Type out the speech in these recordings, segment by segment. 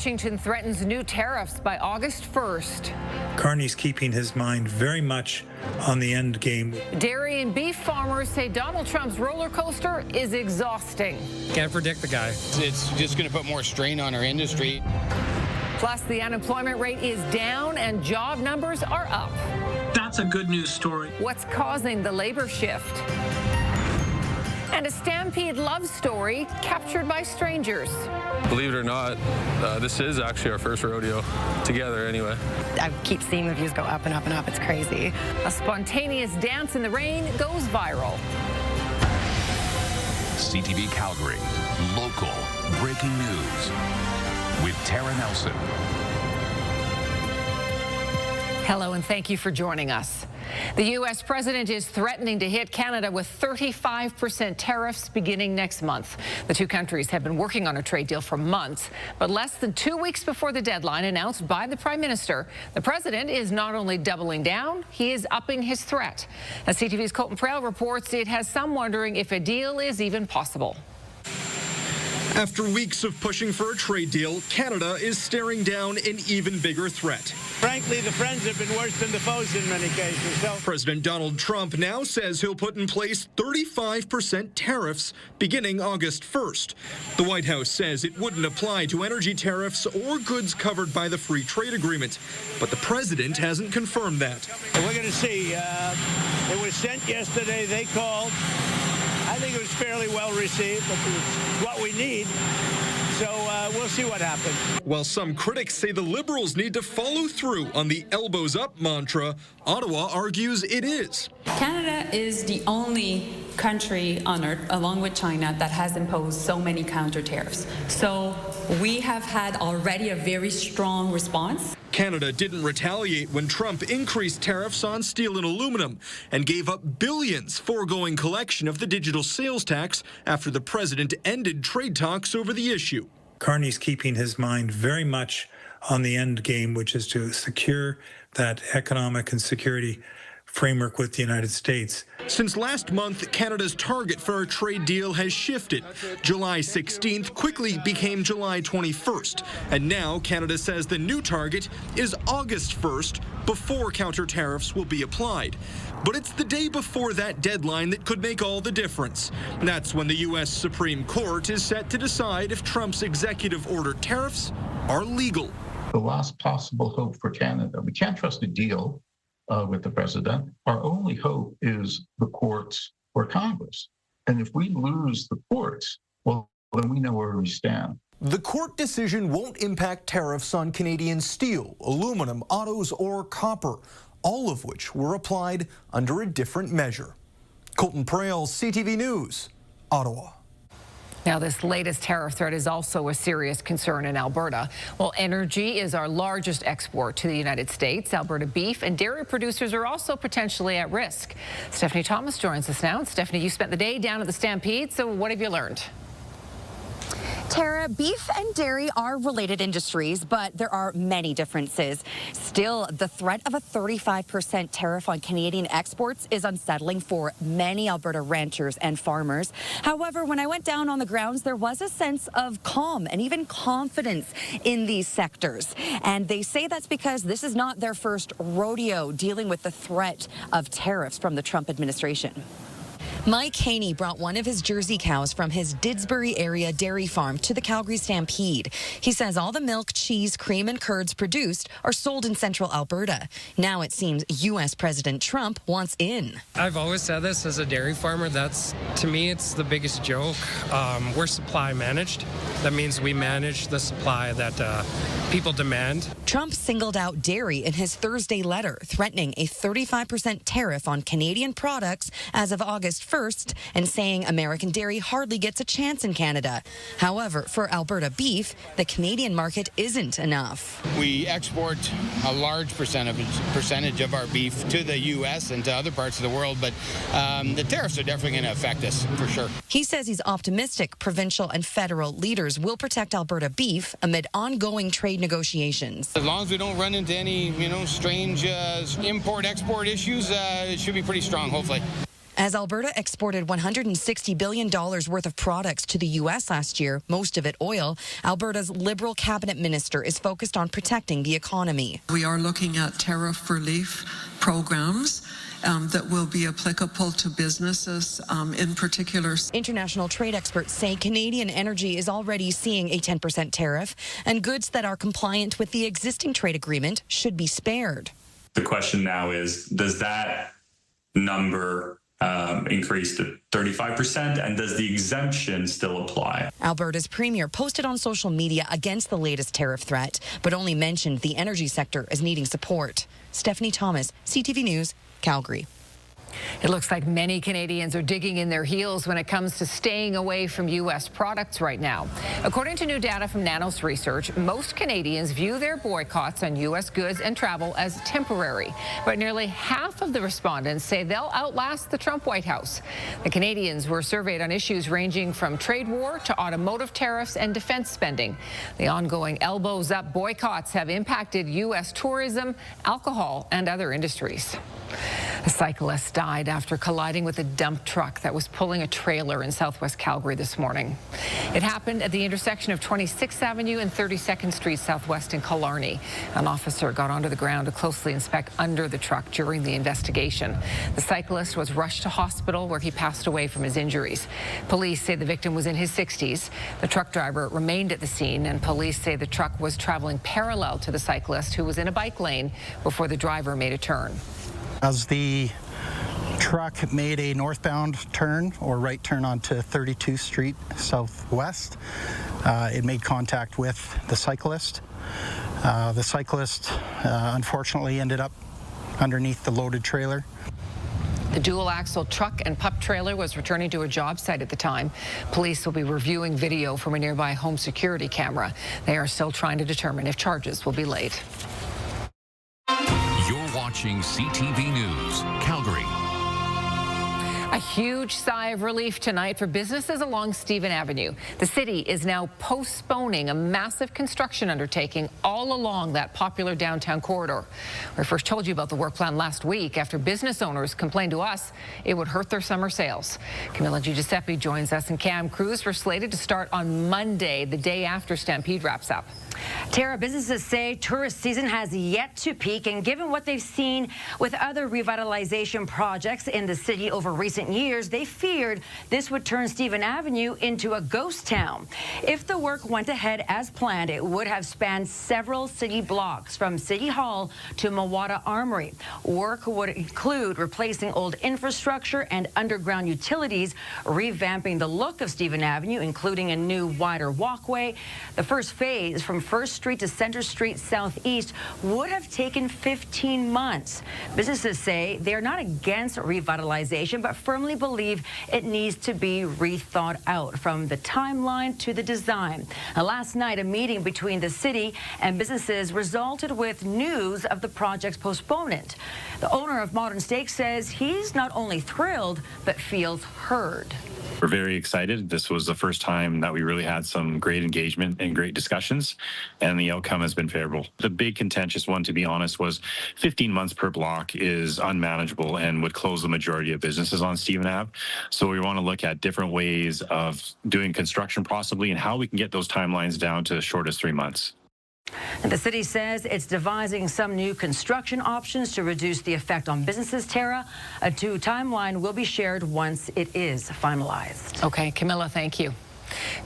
Washington threatens new tariffs by August 1st. Carney's keeping his mind very much on the end game. Dairy and beef farmers say Donald Trump's roller coaster is exhausting. Can't predict the guy. It's just going to put more strain on our industry. Plus, the unemployment rate is down and job numbers are up. That's a good news story. What's causing the labor shift? And a Stampede love story captured by strangers. Believe it or not, this is actually our first rodeo together anyway. I keep seeing the views go up and up and up. It's crazy. A spontaneous dance in the rain goes viral. CTV Calgary, local breaking news with Tara Nelson. Hello and thank you for joining us. The U.S. president is threatening to hit Canada with 35% tariffs beginning next month. The two countries have been working on a trade deal for months, but less than 2 weeks before the deadline announced by the Prime Minister, the president is not only doubling down, he is upping his threat. As CTV's Colton Prale reports, it has some wondering if a deal is even possible. After weeks of pushing for a trade deal, Canada is staring down an even bigger threat. Frankly, the friends have been worse than the foes in many cases. So President Donald Trump now says he'll put in place 35% tariffs beginning August 1st. The White House says it wouldn't apply to energy tariffs or goods covered by the free trade agreement. But the president hasn't confirmed that. We're going to see. It was sent yesterday. They called. I think it was fairly well received, but it's what we need. So we'll see what happens. While some critics say the Liberals need to follow through on the elbows up mantra, Ottawa argues it is. Canada is the only country on earth, along with China, that has imposed so many counter tariffs. So we have had already a very strong response. Canada didn't retaliate when Trump increased tariffs on steel and aluminum and gave up billions foregoing collection of the digital sales tax after the president ended trade talks over the issue. Carney's keeping his mind very much on the end game, which is to secure that economic and security framework with the United States. Since last month, Canada's target for a trade deal has shifted. July 16th quickly became July 21st. And now Canada says the new target is August 1st, before counter tariffs will be applied. But it's the day before that deadline that could make all the difference. That's when the U.S. Supreme Court is set to decide if Trump's executive order tariffs are legal. The last possible hope for Canada. We can't trust a deal with the president. Our only hope is the courts or Congress. And if we lose the courts, well, then we know where we stand. The court decision won't impact tariffs on Canadian steel, aluminum, autos, or copper, all of which were applied under a different measure. Colton Prale, CTV News, Ottawa. Now, this latest tariff threat is also a serious concern in Alberta. Well, energy is our largest export to the United States. Alberta beef and dairy producers are also potentially at risk. Stephanie Thomas joins us now. Stephanie, you spent the day down at the Stampede, so what have you learned? Tara, beef and dairy are related industries, but there are many differences. Still, the threat of a 35% tariff on Canadian exports is unsettling for many Alberta ranchers and farmers. However, when I went down on the grounds, there was a sense of calm and even confidence in these sectors. And they say that's because this is not their first rodeo dealing with the threat of tariffs from the Trump administration. Mike Haney brought one of his Jersey cows from his Didsbury area dairy farm to the Calgary Stampede. He says all the milk, cheese, cream, and curds produced are sold in central Alberta. Now it seems U.S. President Trump wants in. I've always said this as a dairy farmer. To me, it's the biggest joke. We're supply managed. That means we manage the supply that people demand. Trump singled out dairy in his Thursday letter, threatening a 35% tariff on Canadian products as of August 1st and saying American dairy hardly gets a chance in Canada. However, for Alberta beef, the Canadian market isn't enough. We export a large percentage of our beef to the U.S. and to other parts of the world, but the tariffs are definitely going to affect us for sure. He says he's optimistic provincial and federal leaders will protect Alberta beef amid ongoing trade negotiations. As long as we don't run into any, strange import-export issues, it should be pretty strong, hopefully. As Alberta exported $160 billion worth of products to the U.S. last year, most of it oil, Alberta's Liberal cabinet minister is focused on protecting the economy. We are looking at tariff relief programs that will be applicable to businesses in particular. International trade experts say Canadian energy is already seeing a 10% tariff, and goods that are compliant with the existing trade agreement should be spared. The question now is, does that number increase to 35%, and does the exemption still apply? Alberta's premier posted on social media against the latest tariff threat, but only mentioned the energy sector as needing support. Stephanie Thomas, CTV News, Calgary. It looks like many Canadians are digging in their heels when it comes to staying away from U.S. products right now. According to new data from Nanos Research, most Canadians view their boycotts on U.S. goods and travel as temporary. But nearly half of the respondents say they'll outlast the Trump White House. The Canadians were surveyed on issues ranging from trade war to automotive tariffs and defense spending. The ongoing elbows-up boycotts have impacted U.S. tourism, alcohol, and other industries. A cyclist died after colliding with a dump truck that was pulling a trailer in southwest Calgary this morning. It happened at the intersection of 26th Avenue and 32nd Street Southwest in Killarney. An officer got onto the ground to closely inspect under the truck during the investigation. The cyclist was rushed to hospital where he passed away from his injuries. Police say the victim was in his 60s. The truck driver remained at the scene, and police say the truck was traveling parallel to the cyclist, who was in a bike lane, before the driver made a turn. As the truck made a northbound turn or right turn onto 32th Street Southwest, it made contact with the cyclist. The cyclist unfortunately ended up underneath the loaded trailer. The dual-axle truck and pup trailer was returning to a job site at the time. Police will be reviewing video from a nearby home security camera. They are still trying to determine if charges will be laid. Watching CTV News, Calgary. A huge sigh of relief tonight for businesses along Stephen Avenue. The city is now postponing a massive construction undertaking all along that popular downtown corridor. We first told you about the work plan last week after business owners complained to us it would hurt their summer sales. Camilla Giuseppe joins us, and Cam Crews were slated to start on Monday, the day after Stampede wraps up. Tara, businesses say tourist season has yet to peak, and given what they've seen with other revitalization projects in the city over recent years, they feared this would turn Stephen Avenue into a ghost town. If the work went ahead as planned, it would have spanned several city blocks from City Hall to Mawata Armory. Work would include replacing old infrastructure and underground utilities, revamping the look of Stephen Avenue, including a new wider walkway. The first phase from First Street to Center Street Southeast would have taken 15 months. Businesses say they are not against revitalization, but firmly believe it needs to be rethought out, from the timeline to the design. Now, last night, a meeting between the city and businesses resulted with news of the project's postponement. The owner of Modern Steak says he's not only thrilled, but feels heard. We're very excited. This was the first time that we really had some great engagement and great discussions, and the outcome has been favorable. The big contentious one, to be honest, was 15 months per block is unmanageable and would close the majority of businesses on Stephen Ave. So we want to look at different ways of doing construction possibly and how we can get those timelines down to as short as 3 months. And the city says it's devising some new construction options to reduce the effect on businesses. Tara, a new timeline will be shared once it is finalized. Okay, Camilla, thank you.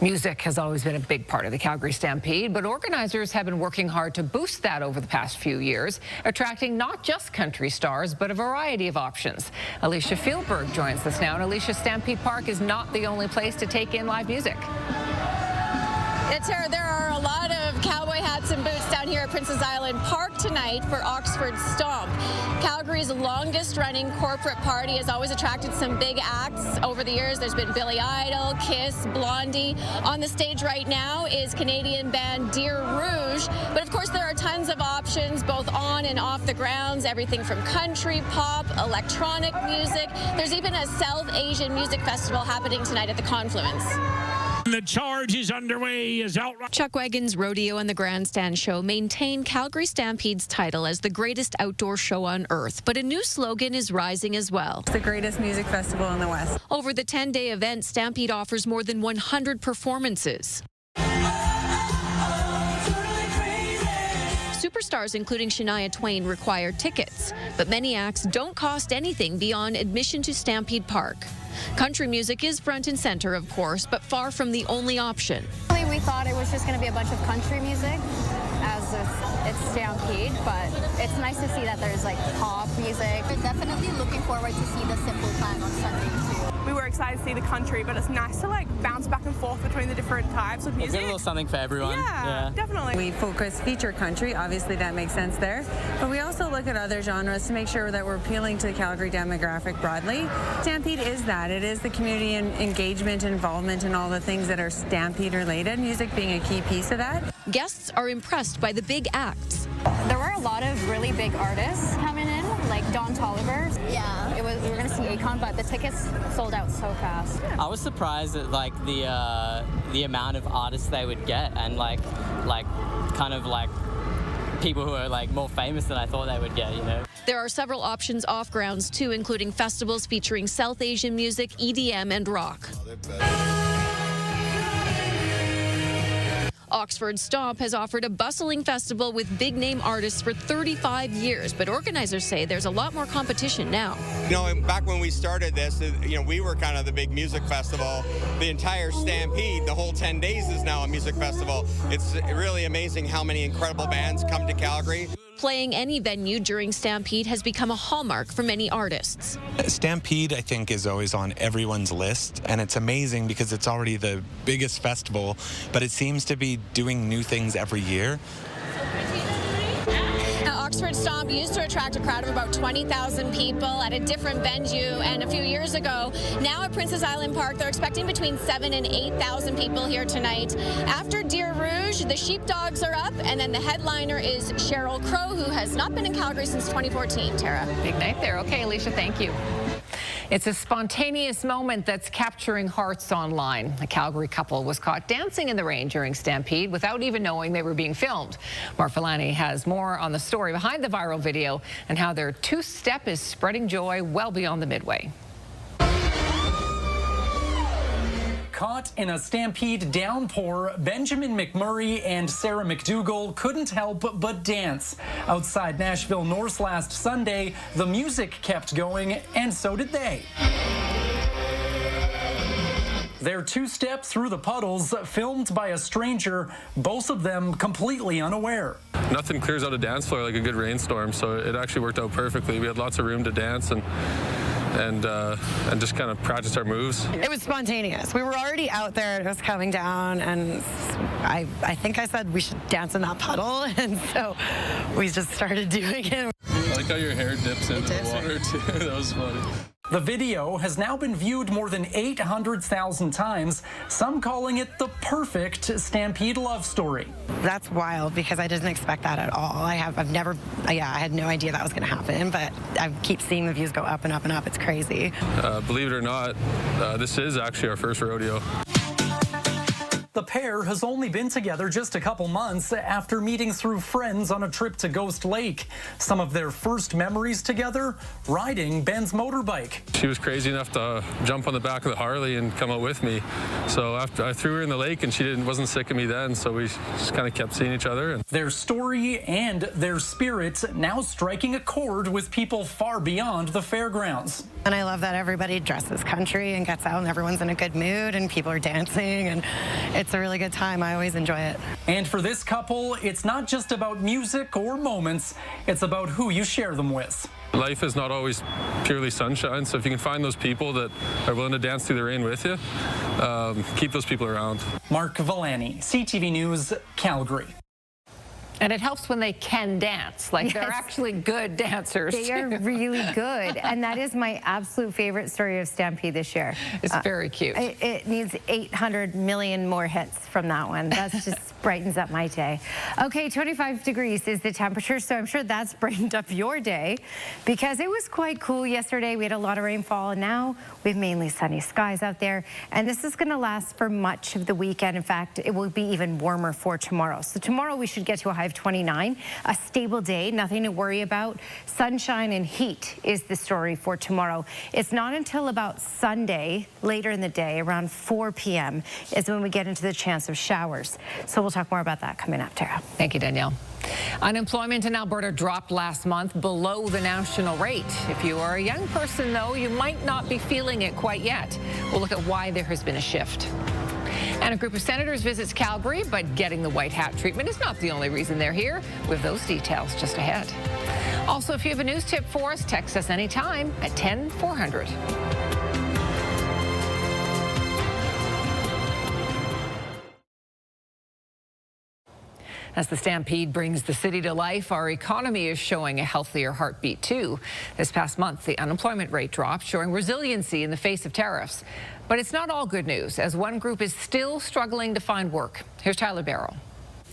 Music has always been a big part of the Calgary Stampede, but organizers have been working hard to boost that over the past few years, attracting not just country stars, but a variety of options. Alicia Fieldberg joins us now, and Alicia, Stampede Park is not the only place to take in live music. Yeah, Tara, there are a lot of cowboy hats and boots down here at Princess Island Park tonight for Oxford Stomp. Calgary's longest-running corporate party has always attracted some big acts over the years. There's been Billy Idol, Kiss, Blondie. On the stage right now is Canadian band Deer Rouge. But of course, there are tons of options, both on and off the grounds, everything from country, pop, electronic music. There's even a South Asian music festival happening tonight at the Confluence. The charge is underway as outright. Chuck Wagon's Rodeo and the Grandstand Show maintain Calgary Stampede's title as the greatest outdoor show on earth, but a new slogan is rising as well. It's the greatest music festival in the West. Over the 10-day event, Stampede offers more than 100 performances. Superstars including Shania Twain require tickets, but many acts don't cost anything beyond admission to Stampede Park. Country music is front and center, of course, but far from the only option. We thought it was just going to be a bunch of country music as it's Stampede, but it's nice to see that there's like pop music. We're definitely looking forward to see the Simple Plan on Sunday too. We were excited to see the country, but it's nice to like bounce back and forth between the different types of music. We've got a little something for everyone. Yeah, definitely. We focus feature country, obviously that makes sense there, but we also look at other genres to make sure that we're appealing to the Calgary demographic broadly. Stampede is that. It is the community and engagement, involvement, and all the things that are Stampede related, music being a key piece of that. Guests are impressed by the big acts. There were a lot of really big artists coming in, like Don Toliver. Yeah, we were going to see Akon, but the tickets sold out so fast. I was surprised at like the amount of artists they would get, and like kind of like people who are like more famous than I thought they would get, you know. There are several options off grounds too, including festivals featuring South Asian music, EDM, and rock. Oxford Stomp has offered a bustling festival with big-name artists for 35 years, but organizers say there's a lot more competition now. You know, back when we started this, you know, we were kind of the big music festival. The entire Stampede, the whole 10 days is now a music festival. It's really amazing how many incredible bands come to Calgary. Playing any venue during Stampede has become a hallmark for many artists. Stampede, I think, is always on everyone's list, and it's amazing because it's already the biggest festival, but it seems to be doing new things every year. Now, Oxford Stomp used to attract a crowd of about 20,000 people at a different venue, and a few years ago, now at Princess Island Park, they're expecting between 7,000 and 8,000 people here tonight. After Deer Rouge, the Sheepdogs are up, and then the headliner is Sheryl Crow, who has not been in Calgary since 2014. Tara. Big night there. Okay, Alicia, thank you. It's a spontaneous moment that's capturing hearts online. A Calgary couple was caught dancing in the rain during Stampede without even knowing they were being filmed. Mark Villani has more on the story behind the viral video and how their two-step is spreading joy well beyond the Midway. Caught in a Stampede downpour, Benjamin McMurray and Sarah McDougall couldn't help but dance. Outside Nashville North last Sunday, the music kept going, and so did they. Their two-step through the puddles, filmed by a stranger, both of them completely unaware. Nothing clears out a dance floor like a good rainstorm, so it actually worked out perfectly. We had lots of room to dance and just kind of practice our moves. It was spontaneous. We were already out there, it was coming down, and I think I said we should dance in that puddle, and so we just started doing it. I like how your hair dips into the water too. That was funny. The video has now been viewed more than 800,000 times, some calling it the perfect Stampede love story. That's wild because I didn't expect that at all. I had no idea that was going to happen, but I keep seeing the views go up and up and up. It's crazy. Believe it or not, this is actually our first rodeo. The pair has only been together just a couple months after meeting through friends on a trip to Ghost Lake. Some of their first memories together, riding Ben's motorbike. She was crazy enough to jump on the back of the Harley and come out with me. So after I threw her in the lake and she wasn't sick of me then, so we just kind of kept seeing each other. Their story and their spirit now striking a chord with people far beyond the fairgrounds. And I love that everybody dresses country and gets out and everyone's in a good mood and people are dancing and it's a really good time. I always enjoy it. And for this couple, it's not just about music or moments, it's about who you share them with. Life is not always purely sunshine, so if you can find those people that are willing to dance through the rain with you, keep those people around. Mark Villani, CTV News, Calgary. And it helps when they can dance. Like, they're actually good dancers. They are really good. And that is my absolute favorite story of Stampede this year. It's very cute. It needs 800 million more hits from that one. That's just brightens up my day. Okay, 25 degrees is the temperature, so I'm sure that's brightened up your day because it was quite cool yesterday. We had a lot of rainfall, and now we have mainly sunny skies out there. And this is going to last for much of the weekend. In fact, it will be even warmer for tomorrow. So tomorrow we should get to a high of 29, a stable day, nothing to worry about. Sunshine and heat is the story for tomorrow. It's not until about Sunday, later in the day, around 4 p.m. is when we get into the chance of showers. So we'll talk more about that coming up, Tara. Thank you, Danielle. Unemployment in Alberta dropped last month below the national rate. If you are a young person, though, you might not be feeling it quite yet. We'll look at why there has been a shift. And a group of senators visits Calgary, but getting the white hat treatment is not the only reason they're here. We have those details just ahead. Also, if you have a news tip for us, text us anytime at 10400. As the Stampede brings the city to life, our economy is showing a healthier heartbeat, too. This past month, the unemployment rate dropped, showing resiliency in the face of tariffs. But it's not all good news, as one group is still struggling to find work. Here's Tyler Barrow.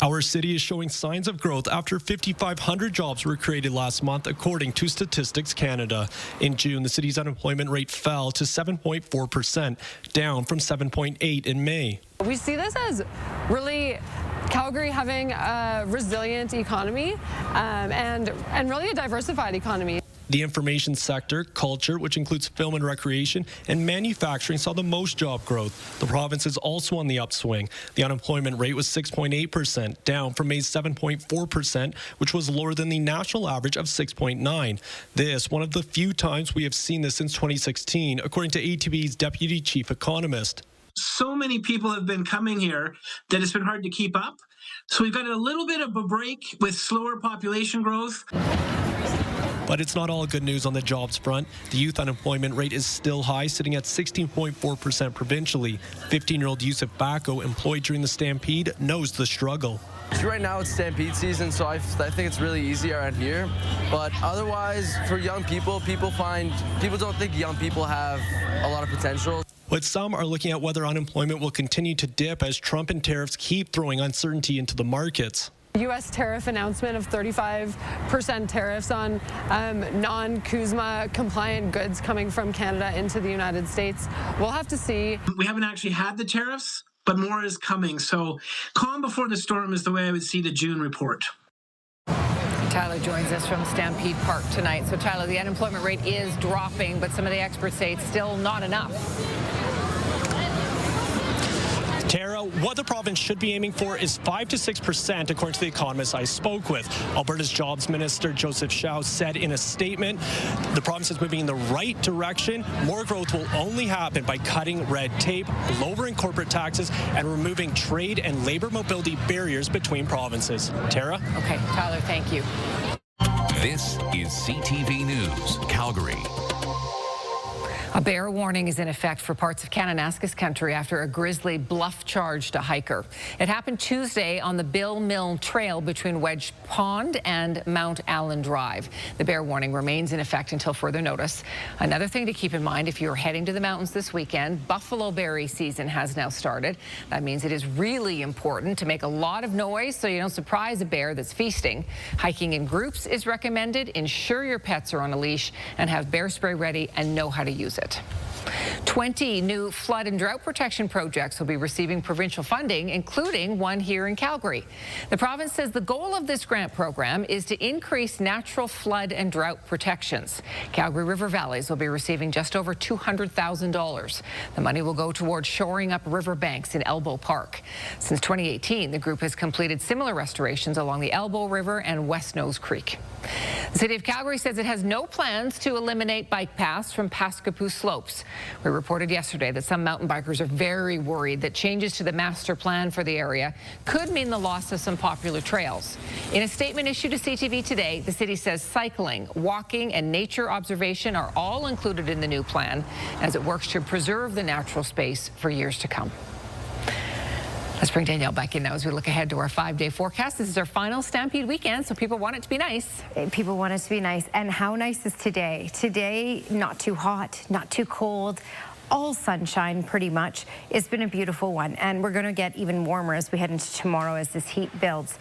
Our city is showing signs of growth after 5,500 jobs were created last month, according to Statistics Canada. In June, the city's unemployment rate fell to 7.4%, down from 7.8% in May. We see this as really Calgary having a resilient economy and really a diversified economy. The information sector, culture, which includes film and recreation, and manufacturing saw the most job growth. The province is also on the upswing. The unemployment rate was 6.8%, down from May's 7.4%, which was lower than the national average of 6.9%. This, one of the few times we have seen this since 2016, according to ATB's deputy chief economist. So many people have been coming here that it's been hard to keep up. So we've got a little bit of a break with slower population growth. But it's not all good news on the jobs front. The youth unemployment rate is still high, sitting at 16.4% provincially. 15-year-old Yusuf Bako, employed during the Stampede, knows the struggle. Right now it's Stampede season, so I think it's really easy around here. But otherwise, for young people, people don't think young people have a lot of potential. But some are looking at whether unemployment will continue to dip as Trump and tariffs keep throwing uncertainty into the markets. U.S. tariff announcement of 35% tariffs on non-CUSMA compliant goods coming from Canada into the United States. We'll have to see. We haven't actually had the tariffs, but more is coming. So calm before the storm is the way I would see the June report. Tyler joins us from Stampede Park tonight. So, Tyler, the unemployment rate is dropping, but some of the experts say it's still not enough. Tara, what the province should be aiming for is 5 to 6%, according to the economists I spoke with. Alberta's Jobs Minister Joseph Chow said in a statement, the province is moving in the right direction. More growth will only happen by cutting red tape, lowering corporate taxes, and removing trade and labor mobility barriers between provinces. Tara? Okay, Tyler, thank you. This is CTV News, Calgary. A bear warning is in effect for parts of Kananaskis country after a grizzly bluff charged a hiker. It happened Tuesday on the Bill Mill Trail between Wedge Pond and Mount Allen Drive. The bear warning remains in effect until further notice. Another thing to keep in mind if you're heading to the mountains this weekend, buffalo berry season has now started. That means it is really important to make a lot of noise so you don't surprise a bear that's feasting. Hiking in groups is recommended. Ensure your pets are on a leash and have bear spray ready and know how to use it. 20 new flood and drought protection projects will be receiving provincial funding, including one here in Calgary. The province says the goal of this grant program is to increase natural flood and drought protections. Calgary River Valleys will be receiving just over $200,000. The money will go towards shoring up river banks in Elbow Park. Since 2018, the group has completed similar restorations along the Elbow River and West Nose Creek. The City of Calgary says it has no plans to eliminate bike paths from Paskapoo slopes. We reported yesterday that some mountain bikers are very worried that changes to the master plan for the area could mean the loss of some popular trails. In a statement issued to CTV today, the city says cycling, walking, and nature observation are all included in the new plan as it works to preserve the natural space for years to come. Let's bring Danielle back in now as we look ahead to our 5-day forecast. This is our final Stampede weekend, so people want it to be nice. People want it to be nice. And how nice is today? Today, not too hot, not too cold. All sunshine pretty much. It's been a beautiful one, and we're going to get even warmer as we head into tomorrow as this heat builds.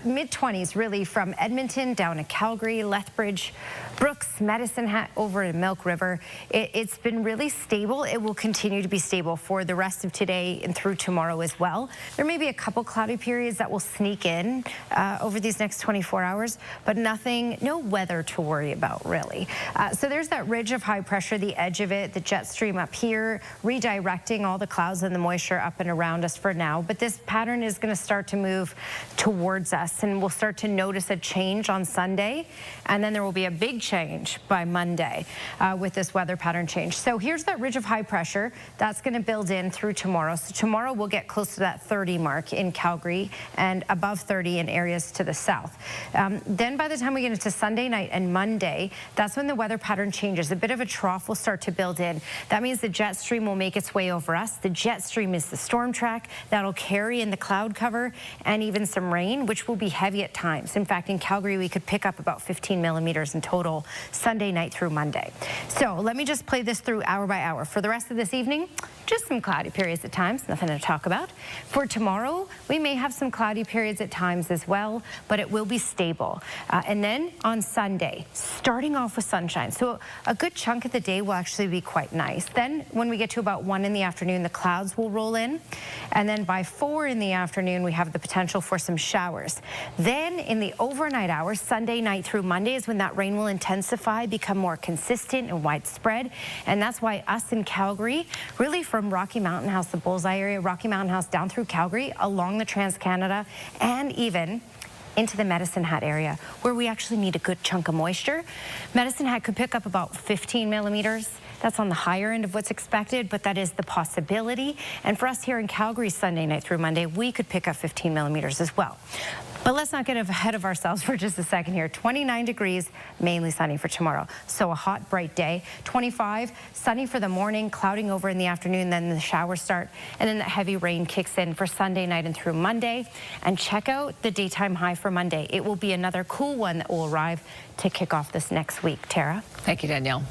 Mid-20s really from Edmonton down to Calgary, Lethbridge, Brooks, Medicine Hat over to Milk River. It's been really stable. It will continue to be stable for the rest of today and through tomorrow as well. There may be a couple cloudy periods that will sneak in over these next 24 hours, but no weather to worry about really. So there's that ridge of high pressure, the edge of it, the jet stream up here, redirecting all the clouds and the moisture up and around us for now. But this pattern is going to start to move towards us, and we'll start to notice a change on Sunday, and then there will be a big change by Monday with this weather pattern change. So here's that ridge of high pressure that's going to build in through tomorrow. So tomorrow we'll get close to that 30 mark in Calgary and above 30 in areas to the south. Then by the time we get into Sunday night and Monday, that's when the weather pattern changes. A bit of a trough will start to build in. That means the jet stream will make its way over us. The jet stream is the storm track that'll carry in the cloud cover and even some rain, which will be heavy at times. In fact, in Calgary, we could pick up about 15 millimeters in total Sunday night through Monday. So let me just play this through hour by hour. For the rest of this evening, just some cloudy periods at times, nothing to talk about. For tomorrow, we may have some cloudy periods at times as well, but it will be stable. And then on Sunday, starting off with sunshine. So a good chunk of the day will actually be quite nice. Then when we get to about 1 in the afternoon, the clouds will roll in. And then by 4 in the afternoon, we have the potential for some showers. Then in the overnight hours, Sunday night through Monday is when that rain will intensify, become more consistent and widespread. And that's why us in Calgary, really from Rocky Mountain House, the Bullseye area, Rocky Mountain House down through Calgary, along the Trans-Canada, and even into the Medicine Hat area, where we actually need a good chunk of moisture. Medicine Hat could pick up about 15 millimeters. That's on the higher end of what's expected, but that is the possibility. And for us here in Calgary, Sunday night through Monday, we could pick up 15 millimeters as well. But let's not get ahead of ourselves for just a second here. 29 degrees, mainly sunny for tomorrow. So a hot, bright day. 25, sunny for the morning, clouding over in the afternoon, then the showers start, and then the heavy rain kicks in for Sunday night and through Monday. And check out the daytime high for Monday. It will be another cool one that will arrive to kick off this next week. Tara? Thank you, Danielle.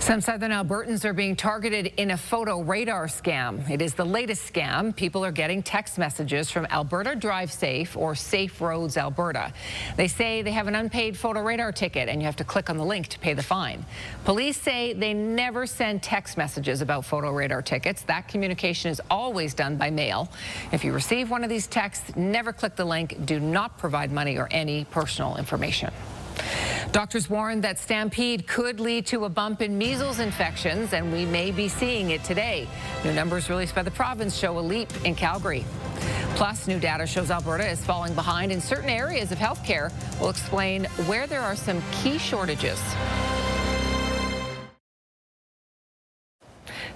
Some southern Albertans are being targeted in a photo radar scam. It is the latest scam. People are getting text messages from Alberta Drive Safe or Safe Roads Alberta. They say they have an unpaid photo radar ticket and you have to click on the link to pay the fine. Police say they never send text messages about photo radar tickets. That communication is always done by mail. If you receive one of these texts, never click the link. Do not provide money or any personal information. Doctors warn that Stampede could lead to a bump in measles infections, and we may be seeing it today. New numbers released by the province show a leap in Calgary. Plus, new data shows Alberta is falling behind in certain areas of healthcare. We'll explain where there are some key shortages.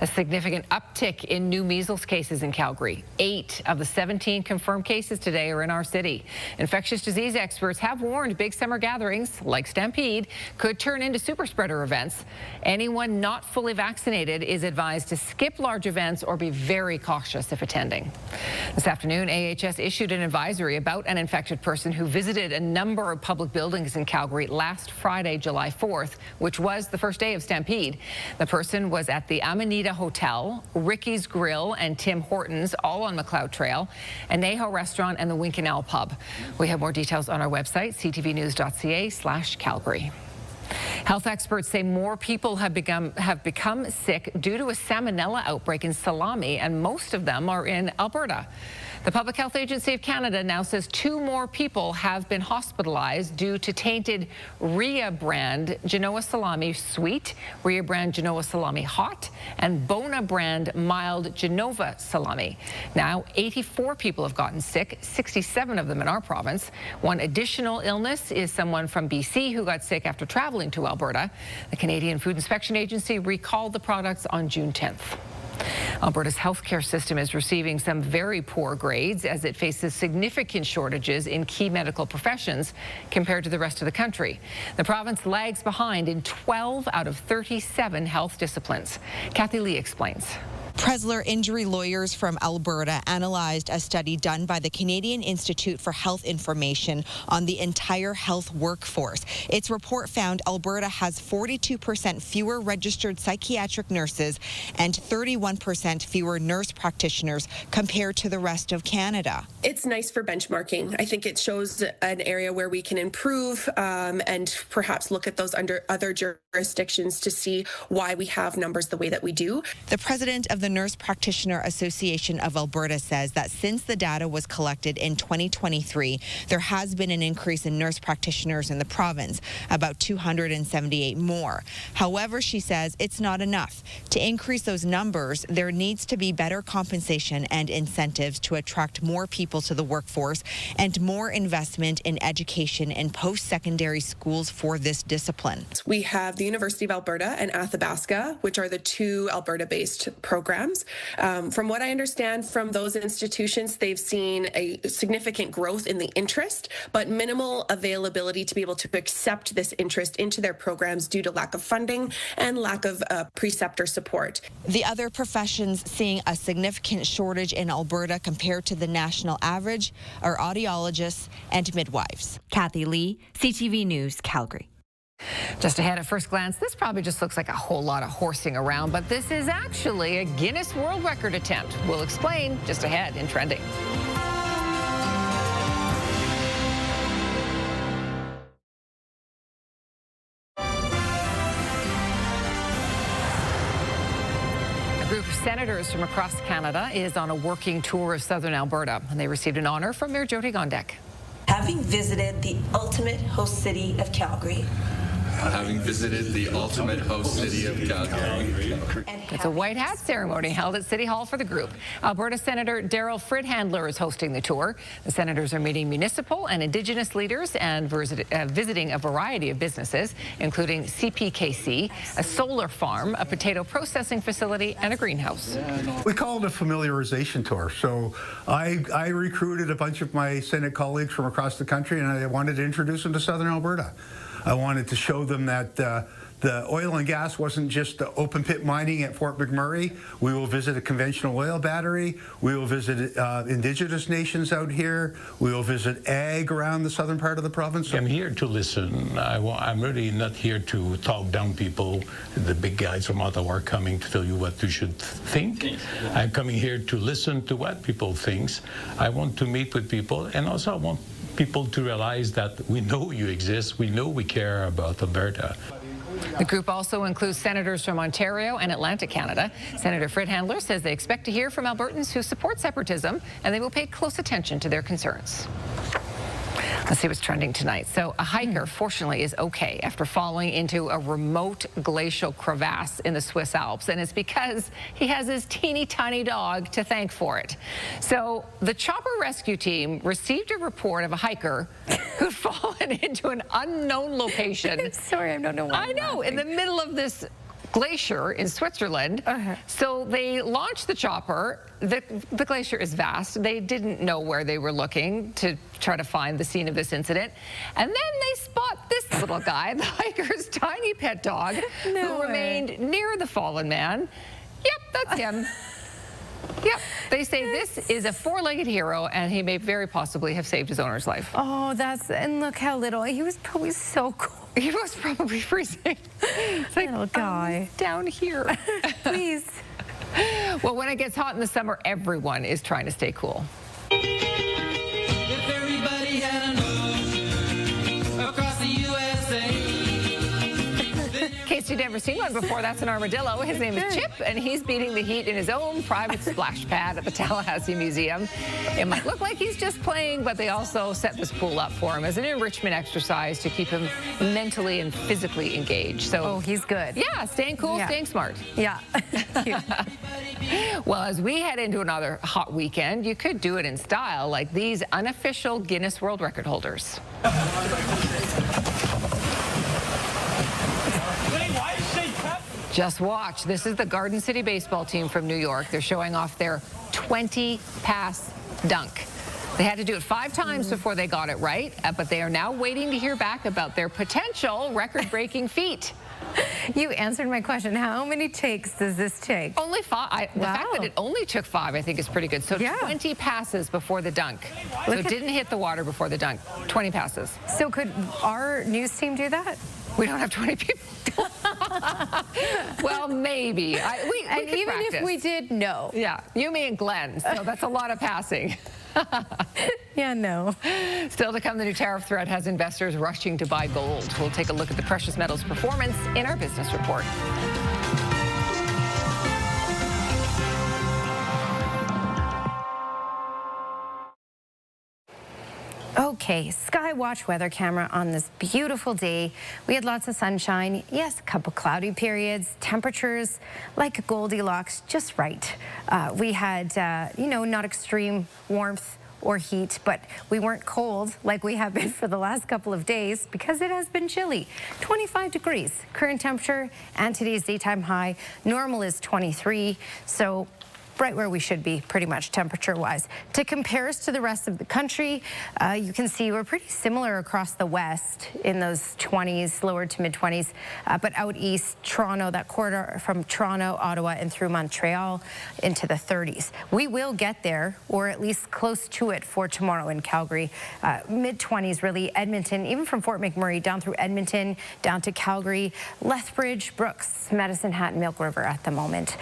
A significant uptick in new measles cases in Calgary. 8 of the 17 confirmed cases today are in our city. Infectious disease experts have warned big summer gatherings, like Stampede, could turn into super spreader events. Anyone not fully vaccinated is advised to skip large events or be very cautious if attending. This afternoon, AHS issued an advisory about an infected person who visited a number of public buildings in Calgary last Friday, July 4th, which was the first day of Stampede. The person was at the Amanita Hotel, Ricky's Grill, and Tim Hortons, all on McLeod Trail, Anejo Restaurant, and the Wink and Owl Pub. We have more details on our website, ctvnews.ca/Calgary. Health experts say more people have become sick due to a salmonella outbreak in salami, and most of them are in Alberta. The Public Health Agency of Canada now says 2 more people have been hospitalized due to tainted Ria brand Genoa salami sweet, Ria brand Genoa salami hot, and Bona brand mild Genova salami. Now 84 people have gotten sick, 67 of them in our province. One additional illness is someone from BC who got sick after traveling to Alberta. The Canadian Food Inspection Agency recalled the products on June 10th. Alberta's healthcare system is receiving some very poor grades as it faces significant shortages in key medical professions compared to the rest of the country. The province lags behind in 12 out of 37 health disciplines. Kathy Lee explains. Presler injury lawyers from Alberta analyzed a study done by the Canadian Institute for Health Information on the entire health workforce. Its report found Alberta has 42% fewer registered psychiatric nurses and 31% fewer nurse practitioners compared to the rest of Canada. It's nice for benchmarking. I think it shows an area where we can improve and perhaps look at those under other jurisdictions to see why we have numbers the way that we do. The president of the Nurse Practitioner Association of Alberta says that since the data was collected in 2023, there has been an increase in nurse practitioners in the province, about 278 more. However, she says it's not enough. To increase those numbers, there needs to be better compensation and incentives to attract more people to the workforce and more investment in education in post-secondary schools for this discipline. We have the University of Alberta and Athabasca, which are the two Alberta-based programs. From what I understand from those institutions, they've seen a significant growth in the interest, but minimal availability to be able to accept this interest into their programs due to lack of funding and lack of preceptor support. The other professions seeing a significant shortage in Alberta compared to the national average are audiologists and midwives. Kathy Lee, CTV News, Calgary. Just ahead at first glance, this probably just looks like a whole lot of horsing around, but this is actually a Guinness World Record attempt. We'll explain just ahead in Trending. A group of senators from across Canada is on a working tour of southern Alberta, and they received an honor from Mayor Jyoti Gondek. Having visited the ultimate host city of Calgary. Having visited the ultimate host city of Calgary. It's a white hat ceremony held at City Hall for the group. Alberta Senator Daryl Fridhandler is hosting the tour. The senators are meeting municipal and Indigenous leaders and visiting a variety of businesses, including CPKC, a solar farm, a potato processing facility, and a greenhouse. We call it a familiarization tour. So I recruited a bunch of my Senate colleagues from across the country, and I wanted to introduce them to southern Alberta. I wanted to show them that the oil and gas wasn't just the open pit mining at Fort McMurray. We will visit a conventional oil battery. We will visit Indigenous nations out here. We will visit ag around the southern part of the province. I'm here to listen. I'm really not here to talk down people. The big guys from Ottawa are coming to tell you what you should think. I'm coming here to listen to what people think. I want to meet with people, and also I want people to realize that we know you exist. We know we care about Alberta. The group also includes senators from Ontario and Atlantic Canada. Senator Fridhandler says they expect to hear from Albertans who support separatism, and they will pay close attention to their concerns. Let's see what's trending tonight. So a hiker, fortunately, is okay after falling into a remote glacial crevasse in the Swiss Alps, and it's because he has his teeny tiny dog to thank for it. So the chopper rescue team received a report of a hiker who'd fallen into an unknown location. Sorry, I don't know why. I know, in the middle of this glacier in Switzerland. So they launched the chopper. The glacier is vast. They didn't know where they were looking to try to find the scene of this incident. And then they spot this little guy, the hiker's tiny pet dog, who remained near the fallen man. Yep, that's him. Yep, they say this is a four-legged hero, and he may very possibly have saved his owner's life. Oh, and look how little. He was probably so cool. He was probably freezing. It's like, little guy. Down here. Please. Well, when it gets hot in the summer, everyone is trying to stay cool. If everybody had an ocean across the USA. In case you've never seen one before, that's an armadillo. His name is Chip, and he's beating the heat in his own private splash pad at the Tallahassee Museum. It might look like he's just playing, but they also set this pool up for him as an enrichment exercise to keep him mentally and physically engaged. So, he's good. Yeah, staying cool, staying smart. Yeah. Well, as we head into another hot weekend, you could do it in style like these unofficial Guinness World Record holders. Just watch. This is the Garden City baseball team from New York. They're showing off their 20-pass dunk. They had to do it 5 times before they got it right, but they are now waiting to hear back about their potential record-breaking feat. You answered my question. How many takes does this take? Only 5. The fact that it only took 5, I think, is pretty good. So 20 passes before the dunk. So it didn't hit the water before the dunk. 20 passes. So could our news team do that? We don't have 20 people. Well, maybe. We and even practice. if we did, no. Yeah, you, me, and Glenn. So that's a lot of passing. Yeah, no. Still to come, the new tariff threat has investors rushing to buy gold. We'll take a look at the precious metals performance in our business report. Okay, Skywatch weather camera on this beautiful day. We had lots of sunshine. Yes, a couple cloudy periods. Temperatures like Goldilocks, just right. We had, not extreme warmth or heat, but we weren't cold like we have been for the last couple of days because it has been chilly. 25 degrees current temperature, and today's daytime high. Normal is 23, so right where we should be pretty much temperature-wise. To compare us to the rest of the country, you can see we're pretty similar across the west in those 20s, lower to mid-20s, but out east, Toronto, that corridor from Toronto, Ottawa, and through Montreal into the 30s. We will get there, or at least close to it for tomorrow in Calgary. Mid-20s, really. Edmonton, even from Fort McMurray down through Edmonton, down to Calgary, Lethbridge, Brooks, Medicine Hat, and Milk River at the moment.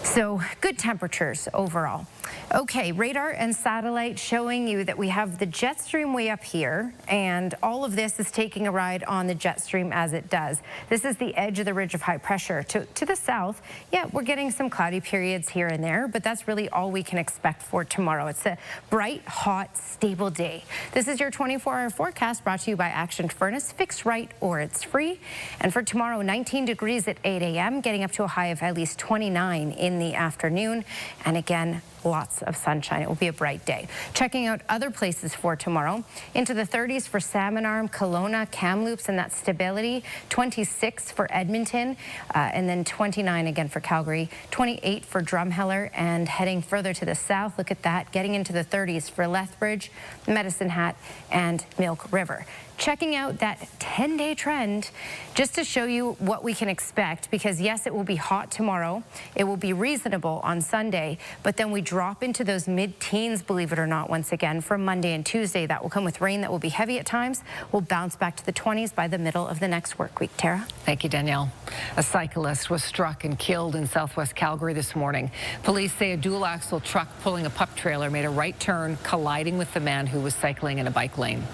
So good temperatures overall. Okay, radar and satellite showing you that we have the jet stream way up here, and all of this is taking a ride on the jet stream as it does. This is the edge of the ridge of high pressure. To the south, yeah, we're getting some cloudy periods here and there, but that's really all we can expect for tomorrow. It's a bright, hot, stable day. This is your 24-hour forecast brought to you by Action Furnace. Fix right or it's free. And for tomorrow, 19 degrees at 8 a.m., getting up to a high of at least 29 in the afternoon. And again, lots of sunshine. It will be a bright day. Checking out other places for tomorrow. Into the 30s for Salmon Arm, Kelowna, Kamloops, and that stability. 26 for Edmonton, and then 29 again for Calgary. 28 for Drumheller, and heading further to the south, look at that, getting into the 30s for Lethbridge, Medicine Hat, and Milk River. Checking out that 10-day trend just to show you what we can expect, because yes, it will be hot tomorrow. It will be reasonable on Sunday, but then we drop into those mid-teens, believe it or not, once again for Monday and Tuesday. That will come with rain that will be heavy at times. We'll bounce back to the 20s by the middle of the next work week. Tara? Thank you, Danielle. A cyclist was struck and killed in southwest Calgary this morning. Police say a dual-axle truck pulling a pup trailer made a right turn, colliding with the man who was cycling in a bike lane.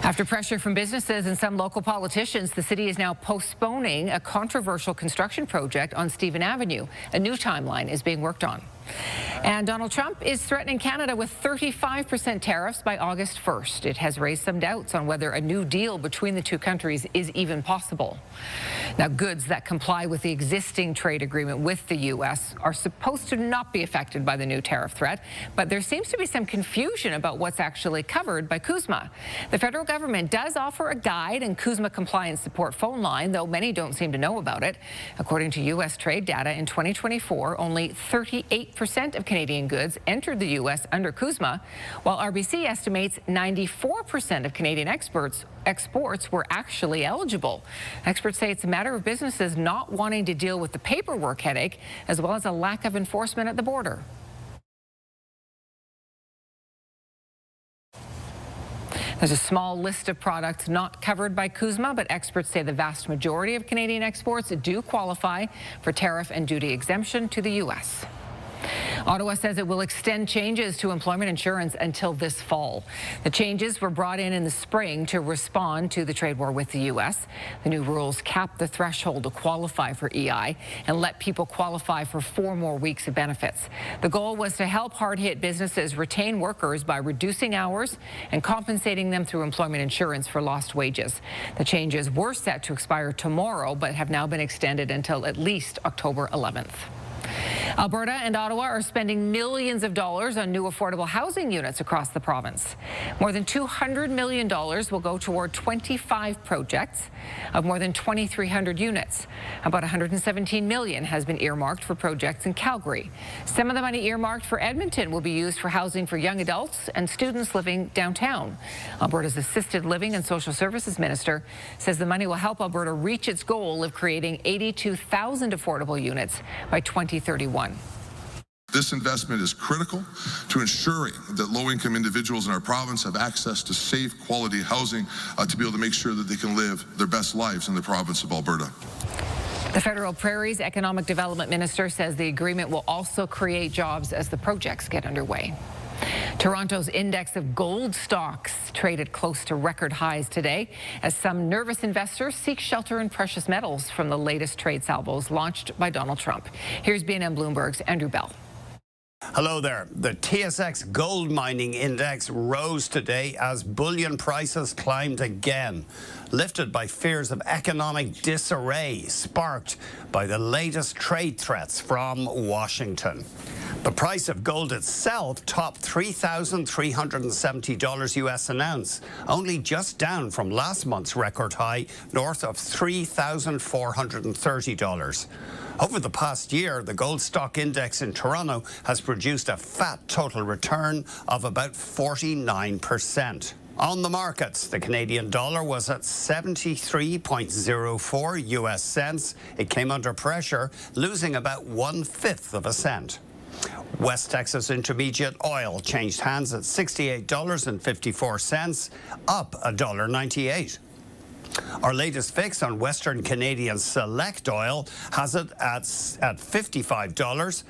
After pressure from businesses and some local politicians, the city is now postponing a controversial construction project on Stephen Avenue. A new timeline is being worked on. And Donald Trump is threatening Canada with 35% tariffs by August 1st. It has raised some doubts on whether a new deal between the two countries is even possible. Now, goods that comply with the existing trade agreement with the U.S. are supposed to not be affected by the new tariff threat, but there seems to be some confusion about what's actually covered by CUSMA. The federal government does offer a guide and CUSMA compliance support phone line, though many don't seem to know about it. According to U.S. trade data in 2024, only 38% of Canadian goods entered the U.S. under CUSMA, while RBC estimates 94% of Canadian exports were actually eligible. Experts say it's a matter of businesses not wanting to deal with the paperwork headache, as well as a lack of enforcement at the border. There's a small list of products not covered by CUSMA, but experts say the vast majority of Canadian exports do qualify for tariff and duty exemption to the U.S. Ottawa says it will extend changes to employment insurance until this fall. The changes were brought in the spring to respond to the trade war with the U.S. The new rules cap the threshold to qualify for EI and let people qualify for 4 more weeks of benefits. The goal was to help hard-hit businesses retain workers by reducing hours and compensating them through employment insurance for lost wages. The changes were set to expire tomorrow, but have now been extended until at least October 11th. Alberta and Ottawa are spending millions of dollars on new affordable housing units across the province. More than $200 million will go toward 25 projects of more than 2,300 units. About $117 million has been earmarked for projects in Calgary. Some of the money earmarked for Edmonton will be used for housing for young adults and students living downtown. Alberta's Assisted Living and Social Services Minister says the money will help Alberta reach its goal of creating 82,000 affordable units by 2031. This investment is critical to ensuring that low-income individuals in our province have access to safe, quality housing to be able to make sure that they can live their best lives in the province of Alberta. The Federal Prairies Economic Development Minister says the agreement will also create jobs as the projects get underway. Toronto's index of gold stocks traded close to record highs today as some nervous investors seek shelter in precious metals from the latest trade salvos launched by Donald Trump. Here's BNN Bloomberg's Andrew Bell. Hello there. The TSX Gold Mining Index rose today as bullion prices climbed again, lifted by fears of economic disarray sparked by the latest trade threats from Washington. The price of gold itself topped $3,370 US an ounce, only just down from last month's record high, north of $3,430. Over the past year, the gold stock index in Toronto has produced a fat total return of about 49%. On the markets, the Canadian dollar was at 73.04 US cents. It came under pressure, losing about 1/5 of a cent. West Texas Intermediate oil changed hands at $68.54, up $1.98. Our latest fix on Western Canadian Select oil has it at $55,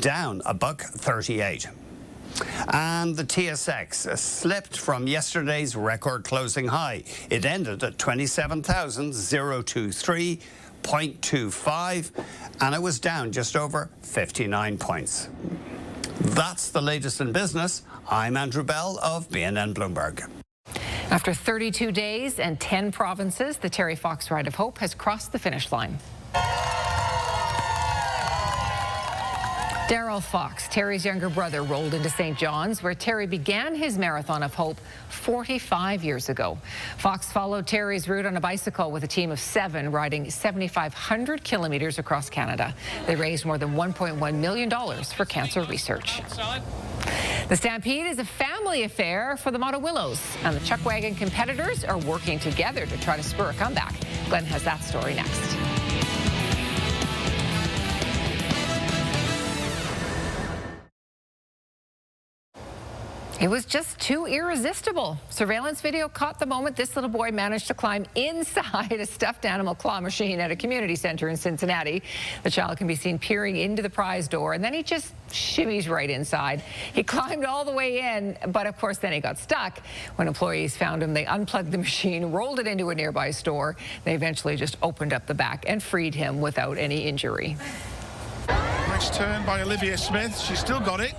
down $1.38. And the TSX slipped from yesterday's record closing high. It ended at 27,023.25, and it was down just over 59 points. That's the latest in business. I'm Andrew Bell of BNN Bloomberg. After 32 days and 10 provinces, the Terry Fox Ride of Hope has crossed the finish line. Daryl Fox, Terry's younger brother, rolled into St. John's, where Terry began his Marathon of Hope 45 years ago. Fox followed Terry's route on a bicycle with a team of 7, riding 7,500 kilometers across Canada. They raised more than $1.1 million for cancer research. The Stampede is a family affair for the Motto Willows, and the Chuck Wagon competitors are working together to try to spur a comeback. Glenn has that story next. It was just too irresistible. Surveillance video caught the moment this little boy managed to climb inside a stuffed animal claw machine at a community center in Cincinnati. The child can be seen peering into the prize door, and then he just shimmies right inside. He climbed all the way in, but of course then he got stuck. When employees found him, they unplugged the machine, rolled it into a nearby store. They eventually just opened up the back and freed him without any injury. Nice turn by Olivia Smith. She's still got it.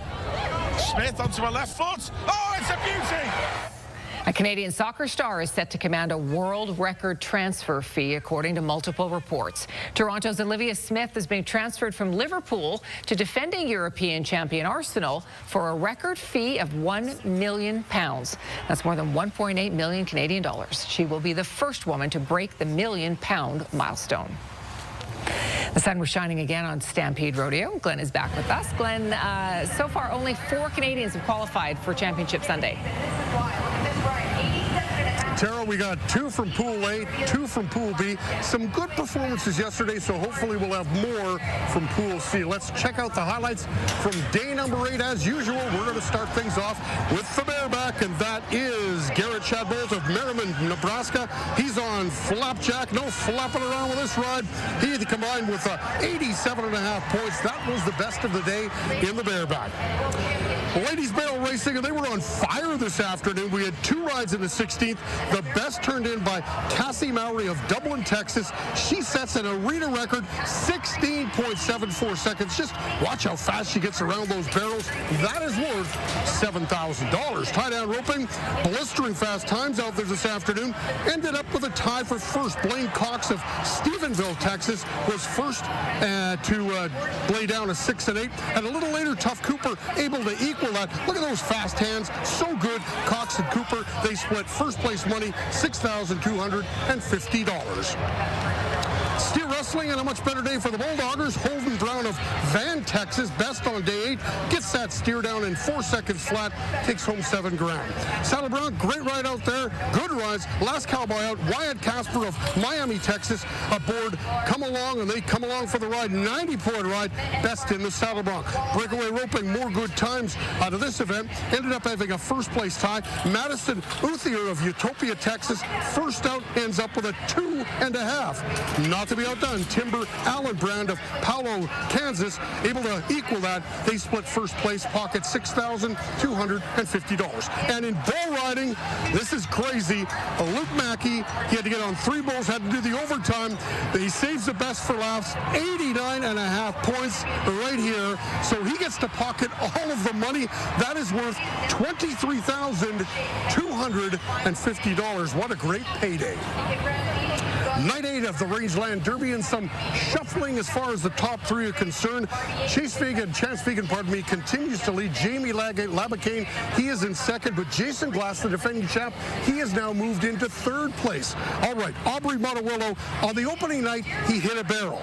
Smith onto her left foot. Oh, it's a beauty! A Canadian soccer star is set to command a world record transfer fee, according to multiple reports. Toronto's Olivia Smith is being transferred from Liverpool to defending European champion Arsenal for a record fee of £1 million. That's more than 1.8 million Canadian dollars. She will be the first woman to break the £1 million milestone. The sun was shining again on Stampede Rodeo. Glenn is back with us. Glenn, so far only 4 Canadians have qualified for Championship Sunday. Tara, we got 2 from Pool A, 2 from Pool B. Some good performances yesterday, so hopefully we'll have more from Pool C. Let's check out the highlights from day number 8. As usual, we're going to start things off with the bareback, and that is Garrett Chadbolt of Merriman, Nebraska. He's on Flapjack. No flapping around with this ride. He combined with 87.5 points. That was the best of the day in the bareback. Ladies barrel racing, and they were on fire this afternoon. We had 2 rides in the 16th. The best turned in by Cassie Mowry of Dublin, Texas. She sets an arena record, 16.74 seconds. Just watch how fast she gets around those barrels. That is worth $7,000. Tie-down roping, blistering fast times out there this afternoon. Ended up with a tie for first. Blaine Cox of Stephenville, Texas, was first to lay down a 6 and 8. And a little later, Tough Cooper able to equal that. Look at those fast hands. So good. Cox and Cooper, they split first place money, $6,250. Steer wrestling and a much better day for the Bulldoggers. Holden Brown of Van, Texas, best on day 8. Gets that steer down in 4 seconds flat. Takes home $7 grand. Saddle Brown, great ride out there. Good rides. Last cowboy out, Wyatt Casper of Miami, Texas, aboard. Come along, and they come along for the ride. 90-point ride. Best in the Saddle Bronc. Breakaway roping, more good times out of this event. Ended up having a first place tie. Madison Uthier of Utopia, Texas, first out, ends up with a 2.5. Not to be outdone, Timber Allen Brand of Powell, Kansas, able to equal that. They split first place, pocket $6,250. And in bull riding, this is crazy. Luke Mackey, he had to get on 3 bulls, had to do the overtime. He saves the best for last, 89.5 points right here. So he gets to pocket all of the money. That is worth $23,250. What a great payday. Night 8 of the Rangeland Derby, and some shuffling as far as the top 3 are concerned. Chance Fagan, continues to lead. Jamie Labacane, he is in second, but Jason Glass, the defending champ, he has now moved into 3rd place. All right, Aubrey Montewillo, on the opening night, he hit a barrel,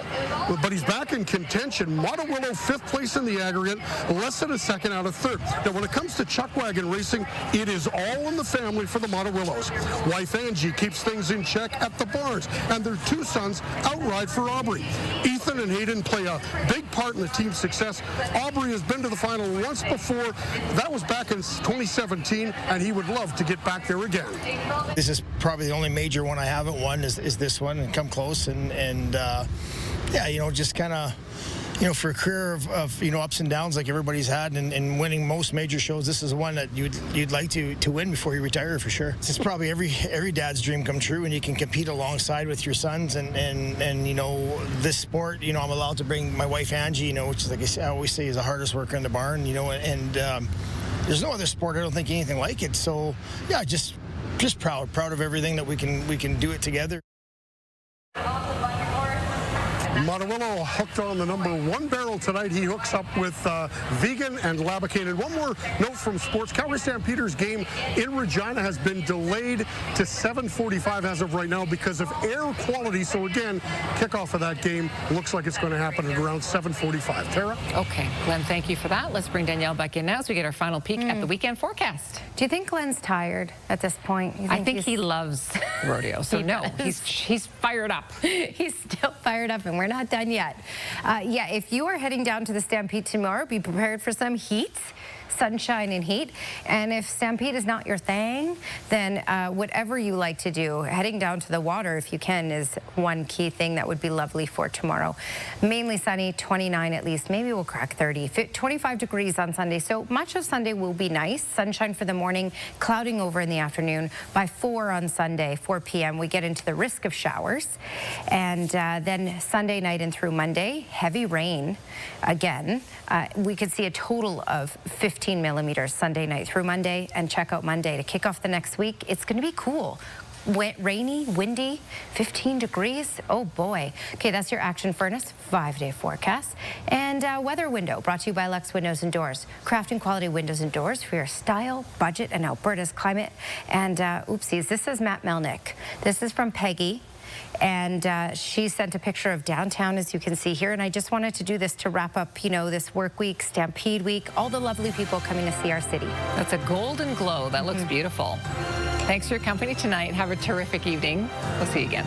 but he's back in contention. Montewillo, 5th place in the aggregate, less than a second out of 3rd. Now, when it comes to chuck wagon racing, it is all in the family for the Montewillos. Wife Angie keeps things in check at the barns, and their 2 sons outride for Aubrey. Ethan and Hayden play a big part in the team's success. Aubrey has been to the final once before. That was back in 2017, and he would love to get back there again. This is probably the only major one I haven't won is this one, and come close. And yeah, you know, just kind of, you know, for a career of you know, ups and downs like everybody's had, and winning most major shows, this is one that you'd like to win before you retire, for sure. This is probably every dad's dream come true, and you can compete alongside with your sons, and you know, this sport, you know, I'm allowed to bring my wife Angie, you know, which is, like I always say, is the hardest worker in the barn, you know, and there's no other sport, I don't think, anything like it. So yeah, just proud of everything that we can do it together. Montewillo hooked on the number 1 barrel tonight. He hooks up with Vegan and Labacane. And one more note from sports. Calgary Stampeders game in Regina has been delayed to 7:45 as of right now because of air quality. So again, kickoff of that game looks like it's going to happen at around 7:45. Tara? Okay, Glenn, thank you for that. Let's bring Danielle back in now as we get our final peek at the weekend forecast. Do you think Glenn's tired at this point? I think he loves rodeo, so no, he's fired up. He's still fired up, and we're not done yet. Yeah, if you are heading down to the Stampede tomorrow, be prepared for some heat. Sunshine and heat. And if Stampede is not your thing, then whatever you like to do, heading down to the water if you can is one key thing that would be lovely for tomorrow. Mainly sunny, 29 at least. Maybe we'll crack 30. 25 degrees on Sunday. So much of Sunday will be nice. Sunshine for the morning, clouding over in the afternoon. By 4 on Sunday, 4 p.m., we get into the risk of showers. And then Sunday night and through Monday, heavy rain again. We could see a total of 15 millimeters Sunday night through Monday, and check out Monday to kick off the next week. It's going to be cool. Rainy, windy, 15 degrees. Oh boy. Okay, that's your Action Furnace 5-day forecast. And weather window brought to you by Lux Windows and Doors. Crafting quality windows and doors for your style, budget, and Alberta's climate. And oopsies, this is Matt Melnick. This is from Peggy. And she sent a picture of downtown, as you can see here. And I just wanted to do this to wrap up, you know, this work week, Stampede week, all the lovely people coming to see our city. That's a golden glow. That looks beautiful. Thanks for your company tonight. Have a terrific evening. We'll see you again.